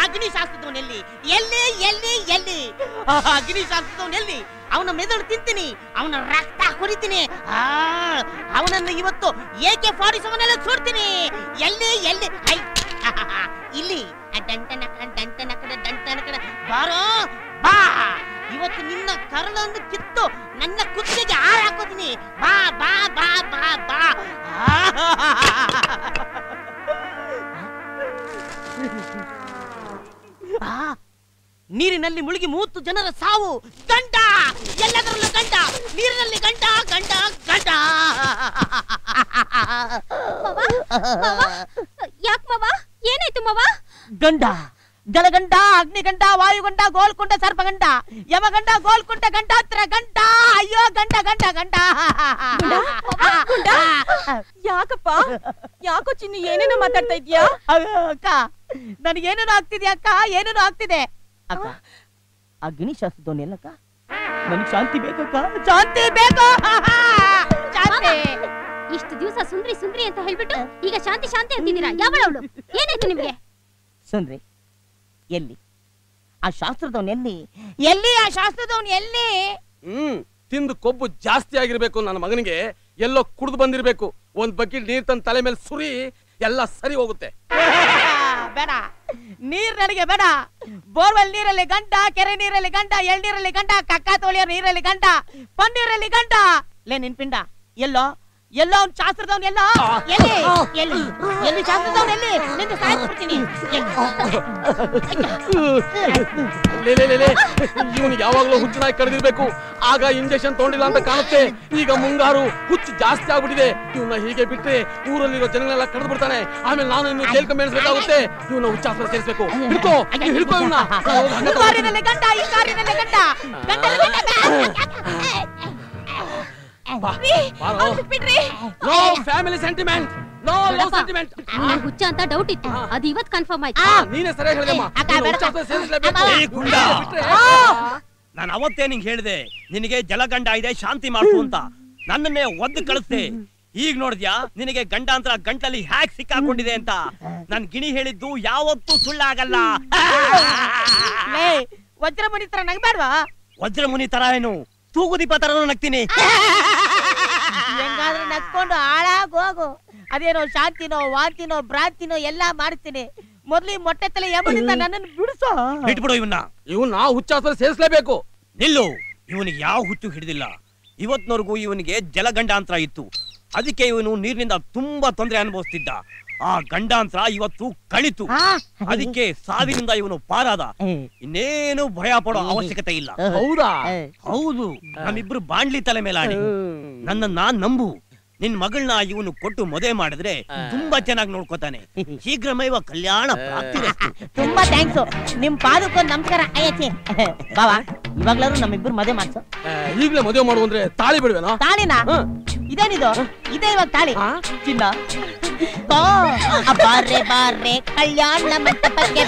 ಅಗ್ನಿ ಶಾಸ್ತ್ರದವನೆಲ್ಲಿ ಎಲ್ಲಿ ಎಲ್ಲಿ ಎಲ್ಲಿ ಅಗ್ನಿ ಶಾಸ್ತ್ರದವನೆಲ್ಲಿ ಅವನ ಮೆದುಳು ತಿಂತೀನಿ ಅವನ ರಕ್ತ ಕುರಿತೀನಿ ಅವನನ್ನು ಇವತ್ತು AK-47 ಸುಡ್ತೀನಿ ಎಲ್ಲಿ ಎಲ್ಲಿ ಇಲ್ಲಿ ಬಾರೋ ಬಾ ಇವತ್ತು ನಿನ್ನ ಕರಳನ್ನು ಕಿತ್ತು ನನ್ನ ಕುತ್ತಿಗೆಗೆ ಹಾರಾಕೋತೀನಿ ಬಾ ಬಾ ಬಾ ಬಾ ಬಾ ನೀರಿನಲ್ಲಿ ಮುಳುಗಿ 30 ಜನರ ಸಾವು ಗಂಡ ಎಲ್ಲದರಲ್ಲೂ ಗಂಡ ನೀರಿನಲ್ಲಿ ಗಂಡ ಗಂಡ ಗಂಡ ಯಾಕೆ ಮಾವ ಏನಾಯ್ತು ಮಾವ ಗಂಡ ಜಲಗಂಡ ಅಗ್ನಿಗಂಡ ವಾಯುಗಂಡ ಗೋಲ್ಕೊಂಡ ಸರ್ಪಗಂಡ ಯಮಗಂಡ ಗೋಲ್ಕೊಂಡ ಗಂಡಾತ್ರ ಗಂಡ ಅಯ್ಯೋ ಗಂಡ ಗಂಡ ಗಂಡ ಯಾಕಪ್ಪ ಯಾಕೋ ಚಿನ್ನು ಏನೇನೋ ಮಾತಾಡ್ತಾ ಇದ್ಯಾ ಅಕ್ಕ ನನಗೇನೇನೋ ಆಗ್ತಿದ್ಯಾ ಅಕ್ಕ ಏನೇನೋ ಆಗ್ತಿದೆ ಅಕ್ಕ ಅಗ್ನಿ ಶಾಸ್ತ್ರದವನೆಲ್ಲಕ್ಕ ನನಗೆ ಶಾಂತಿ ಬೇಕಕ್ಕ ಶಾಂತಿ ಬೇಕು ಶಾಂತಿ ಇಷ್ಟು ದಿವಸ ಸುಂದ್ರಿ ಸುಂದ್ರಿ ಅಂತ ಹೇಳ್ಬಿಟ್ಟು ಈಗ ಶಾಂತಿ ಶಾಂತಿ ಅಂತಿದ್ದೀರಾ ಯಾವಳವಳು ಏನಾಯ್ತು ನಿಮ್ಗೆ ಸುಂದ್ರಿ ಎಲ್ಲಿ ಆ ಶಾಸ್ತ್ರದವನ್ ಎಲ್ಲಿ ಆ ಶಾಸ್ತ್ರದವನ್ ಎಲ್ಲಿ ತಿಂದು ಕೊಬ್ಬು ಜಾಸ್ತಿ ಆಗಿರ್ಬೇಕು ನನ್ನ ಮಗನಿಗೆ ಎಲ್ಲೋ ಕುಡಿದು ಬಂದಿರ್ಬೇಕು ಒಂದ್ ಬಕೆಟ್ ನೀರ್ ತಂದು ತಲೆ ಮೇಲೆ ಸುರಿ ಎಲ್ಲ ಸರಿ ಹೋಗುತ್ತೆ ಬೇಡ ನೀರ್ ನನಗೆ ಬೇಡ ಬೋರ್ವೆಲ್ ನೀರಲ್ಲಿ ಗಂಟ ಕೆರೆ ನೀರಲ್ಲಿ ಗಂಟ ಎಳ್ನೀರಲ್ಲಿ ಗಂಟ ಕಕ್ಕ ತೊಳೆಯೋ ನೀರಲ್ಲಿ ಗಂಟ ಪನ್ನೀರಲ್ಲಿ ಗಂಟ ಲೇ ನಿನ್ ಪಿಂಡ ಎಲ್ಲೋ ಎಲ್ಲೋ ಅವ್ನು ಶಾಸ್ತ್ರದವನ್ ಎಲ್ಲೋ ಎಲ್ಲಿ ಎಲ್ಲಿ ಎಲ್ಲಿ ಶಾಸ್ತ್ರದವನ್ ಎಲ್ಲಿ ನಿಂದು ಸಾಯಿಸ್ಬಿಡ್ತೀನಿ ಇವನಿಗೆ ಯಾವಾಗ್ಲೂ ಹುಚ್ಚನಾಗಿ ಕಳೆದಿರ್ಬೇಕು ಆಗ ಇಂಜೆಕ್ಷನ್ ತಗೊಂಡಿಲ್ಲ ಅಂತ ಕಾಣುತ್ತೆ ಈಗ ಮುಂಗಾರು ಹುಚ್ಚು ಜಾಸ್ತಿ ಆಗ್ಬಿಟ್ಟಿದೆ ಇವನ್ನ ಹೀಗೆ ಬಿಟ್ರೆ ಊರಲ್ಲಿರೋ ಜನಗಳೆಲ್ಲ ಕಳೆದು ಬಿಡ್ತಾನೆ ಆಮೇಲೆ ನಾನು ಇನ್ನು ಜೈಲ್ ಕಮ್ಮಿಸ್ಬೇಕಾಗುತ್ತೆ ಇವನ್ನ ಹುಚ್ಚಾಸ್ತ್ರ ಸೇರಿಸಬೇಕು ಹಿಡ್ಕೋ ಹಿಡ್ಕೋ ಇವನ್ನ ಕಾರಿನಲ್ಲಿ ಗಂಟ ಈ ಕಾರಿನಲ್ಲಿ ಗಂಟ no family sentiment no love sentiment ಹುಚ್ಚ ಅಂತ ಡೌಟ್ ಇತ್ತು ಅದು ಇವತ್ತು ಕನ್ಫರ್ಮ್ ಆಯ್ತು ನೀನೇ ಸರಿಯಾಗಿ ಹೇಳಿದಮ್ಮ ಹುಚ್ಚಾಸ್ತ್ರ ಸೇರಿಸಲೇಬೇಕು ನಾನು ಅವತ್ತೇ ನಿಂಗೆ ಹೇಳಿದೆ ನಿನಗೆ ಜಲಗಂಡ ಇದೆ ಶಾಂತಿ ಮಾಡ್ತು ಅಂತ ನನ್ನನ್ನೇ ಒದ್ದು ಕಳಿಸ್ದೆ ಈಗ ನೋಡಿದ್ಯಾ ನಿನಗೆ ಗಂಡಾಂತರ ಗಂಟಲ್ಲಿ ಹ್ಯಾಕ್ ಸಿಕ್ಕಾಕೊಂಡಿದೆ ಅಂತ ನನ್ ಗಿಣಿ ಹೇಳಿದ್ದು ಯಾವತ್ತೂ ಸುಳ್ಳಾಗಲ್ಲ ವಜ್ರಮುನಿ ತರ ನಗ್ಬೇಡ್ವಾ ವಜ್ರಮುನಿ ತರ ಏನು ತೂಗುದೀಪ ತರ ನಗ್ತೀನಿ ಹೆಂಗಾದ್ರೂ ನಕ್ಕೊಂಡು ಹಾಳಾಗ್ ಹೋಗು ಅದೇನೋ ಶಾಂತಿನೋ ವಾಂತಿನೋ ಭ್ರಾಂತಿನೋ ಎಲ್ಲಾ ಮಾಡ್ತೀನಿ ಮೊದ್ಲು ಮೊಟ್ಟೆ ತಲೆ ಯಮನಿಂದ ನನ್ನನ್ನು ಬಿಡಿಸೋ ಬಿಟ್ಬಿಡು ಇವನ್ನ ಹುಚ್ಚಾಸ್ತ್ರ ಸೇರಿಸಲೇಬೇಕು ನಿಲ್ಲು ಇವನಿಗೆ ಯಾವ ಹುಚ್ಚು ಹಿಡಿದಿಲ್ಲ ಇವತ್ತಿನವರೆಗೂ ಇವನಿಗೆ ಜಲಗಂಡಾಂತರ ಇತ್ತು ಅದಕ್ಕೆ ಇವನು ನೀರಿನಿಂದ ತುಂಬಾ ತೊಂದರೆ ಅನುಭವಿಸ್ತಿದ್ದ ಆ ಗಂಡಾಂತರ ಇವತ್ತು ಕಳಿತು ಅದಕ್ಕೆ ಸಾವಿನಿಂದ ಇವನು ಪಾರಾದ ಇನ್ನೇನು ಭಯ ಪಡೋ ಅವಶ್ಯಕತೆ ಇಲ್ಲ ಹೌದಾ ಹೌದು ನಮ್ಮಿಬ್ರು ಬಾಂಡ್ಲಿ ತಲೆ ಮೇಲಾಡಿ ನನ್ನ ನಂಬು ನಿನ್ ಮಗಳನ್ನ ಇವನು ಕೊಟ್ಟು ಮದುವೆ ಮಾಡಿದ್ರೆ ತುಂಬಾ ಚೆನ್ನಾಗಿ ನೋಡ್ಕೋತಾನೆ ಶೀಘ್ರಮೇವ ಕಲ್ಯಾಣ ಪ್ರಾಪ್ತಿರಸ್ತು ತುಂಬಾ ಥ್ಯಾಂಕ್ಸ್ ನಿಮ್ ಪಾದಕ್ಕೊಂದು ನಮಸ್ಕಾರ ಅಯ್ಯಚ್ಚಿ ಬಾವಾ ಇವಾಗ್ಲಾರು ನಮ್ಮಿಬ್ರು ಮದುವೆ ಮಾಡ್ಸೋ ಈಗಲೇ ಮದುವೆ ಮಾಡು ಅಂದ್ರೆ ತಾಳಿ ಬಿಡ್ವೇನೋ ತಾಳಿನಾ ಇದೇನಿದು ಇದೇ ಇವಾಗ ತಾಳಿ ಚಿನ್ನ ಬಾರೆ ಬಾರೆ ಕಲ್ಯಾಣ ಮಂಟಪಕ್ಕೆ